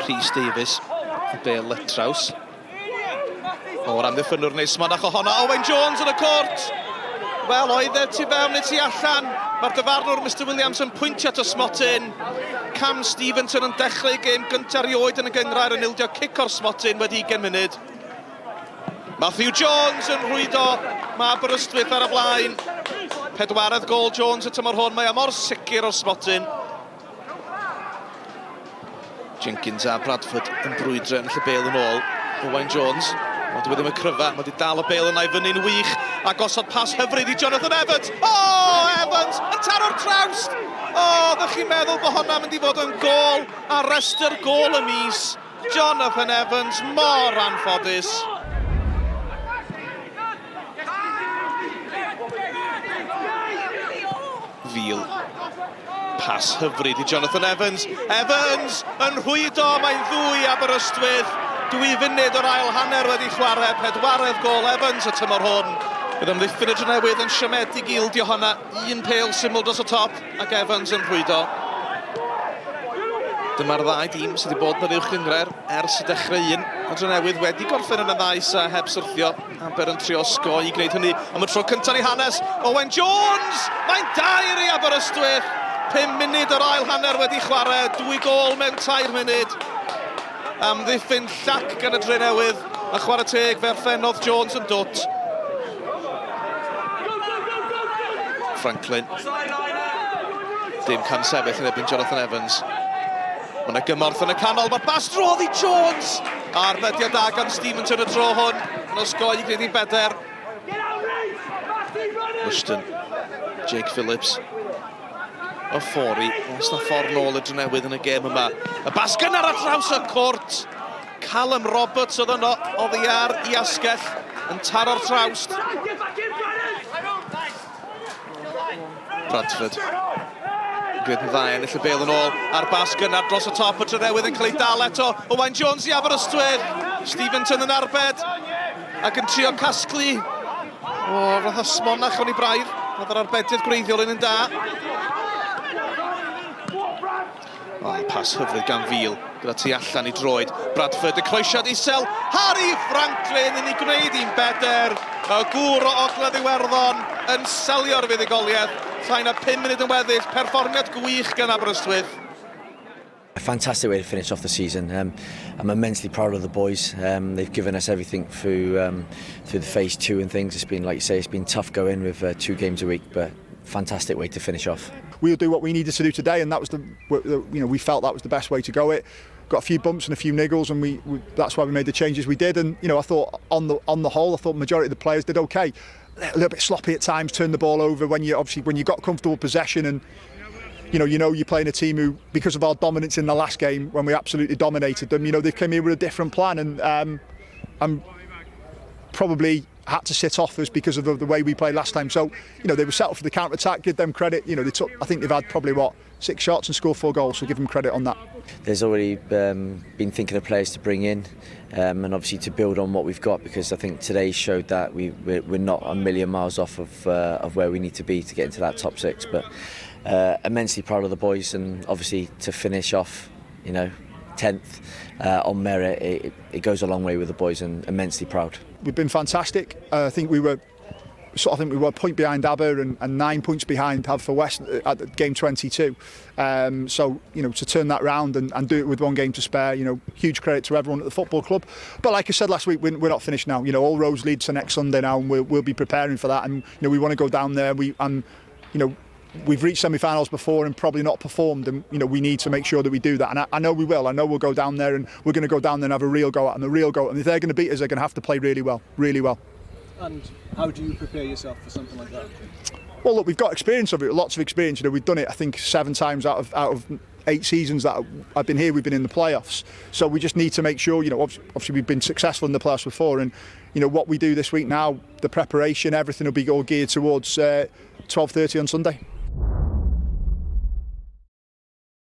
Rhys Davies, Bale Litraws. O'r amddiffynwr neis manach ohona, Owen Jones yn y cwrt. Wel, oedd e tu fewn i tu allan. Mae'r dyfarnwr Mr Williams yn pwyntio at Ysmotyn. Cam Stevenson yn dechrau gêm gyntaf erioed yn y gyngrair yn ildio cic o'r Ysmotyn wedi 20 munud. Matthew Jones yn rhwydo, mae Aberystwyth ar y blaen. Pedwaredd gol Jones y tymor hwn, mae mor sicr o'r Ysmotyn. Jenkins a Bradford yn brwydro yn lle Bale yn ôl. Owen Jones, ond dyw e ddim yn cryfa, mae wedi dal y Bale yna i fyny'n wych a gosod pas hyfryd i Jonathan Evans. Evans yn taro'r trawst! Ddech chi'n meddwl bod hwnna'n mynd i fod yn gol a restr gol y mis. Jonathan Evans mor anffodus. Fil. Pas hyfryd i Jonathan Evans. Evans yn rhwydo, mae'n ddwy Aberystwyth. 2 funud o'r ail hanner wedi chwarae, 4 gol Evans y tymor hwn. Bydd ymddiffyn y Drenewydd yn siomedig ildio honna, 1 pêl syml dros y top, ac Evans yn rhwydo. Dyma'r ddau dîm sydd wedi bod yn yr uwch gyngrair ers y dechrau un. A Drenewydd wedi gorffen yn y ddais a heb syrthio. Aber yn trio osgoi i gwneud hynny. Am y tro cyntaf i hanes, Owen Jones! Mae'n dair i Aberystwyth! 5 munud o'r ail hanner wedi chwarae, 2 gol mewn 4 munud. Amddiffyn llac gan y Drenewydd, a chwarae teg ferffennodd Jones yn dwt. Franklin. Dim can sefyll yn ebyn Jonathan Evans. Mae yna gymorth yn y canol, mae'r bas drodd i Jones! A'r ddediad da gan Stevenson y tro hwn, yn osgoi i gwneud i beder. Wyston, Jake Phillips. O ffori, os na ffordd nôl y Drenewydd yn y gêm yma. Y bas gynnar ar draws y cwrt. Callum Roberts oedd yno, oddi ar i asgell, yn taro'r trawst. Bradford. Gwyd yn dda ennill y Bale yn ôl, a'r bas gynnar dros y top, y Drenewydd yn cael ei dal eto. Owen Jones i Aberystwyth. Stevenson yn arbed, ac yn trio casglu. Roedd ysmonach o'n i braidd, roedd yr arbediad gwreiddiol yn da. Pas hyfryd gan Fil, gyda tu allan i droed. Bradford y croesiad isel. Harry Franklin yn ei gwneud i'n beder. Y gŵr o Ogledd Iwerddon yn selio'r fuddugoliaeth. Llai na 5 munud yn weddill, perfformiad gwych gan Aberystwyth. A fantastic way to finish off the season. I'm immensely proud of the boys. They've given us everything through the phase 2 and things. It's been, like you say, it's been tough going with 2 games a week, but fantastic way to finish off. We'll do what we needed to do today, and that was we felt that was the best way to go. It got a few bumps and a few niggles, and that's why we made the changes we did. And I thought on the whole, I thought the majority of the players did okay. A little bit sloppy at times, turned the ball over when you got comfortable possession, and you're playing a team who, because of our dominance in the last game when we absolutely dominated them, they came here with a different plan, and I'm probably had to sit off us because of the way we played last time. So, they were settled for the counter-attack, give them credit. I think they've had probably, 6 shots and scored 4 goals, so give them credit on that. There's already been thinking of players to bring in, and obviously to build on what we've got, because I think today showed that we're not a million miles off of where we need to be to get into that top 6. But immensely proud of the boys, and obviously to finish off, 10th on merit, it goes a long way with the boys, and immensely proud. We've been fantastic. I think we were a point behind Aber and 9 points behind Haverfordwest at game 22. So to turn that round and do it with 1 game to spare, huge credit to everyone at the football club. But like I said last week, we're not finished now. All roads lead to next Sunday now, and we'll be preparing for that. And we want to go down there. We've reached semi-finals before and probably not performed, and we need to make sure that we do that. And I know we will. I know we'll go down there, and we're going to go down there and have a real go at them, a real go. And if they're going to beat us, they're going to have to play really well, really well. And how do you prepare yourself for something like that? Well, look, we've got experience of it, lots of experience. We've done it, I think, 7 times out of 8 seasons that I've been here. We've been in the playoffs, so we just need to make sure. Obviously we've been successful in the playoffs before, and what we do this week now, the preparation, everything will be all geared towards 12:30 on Sunday.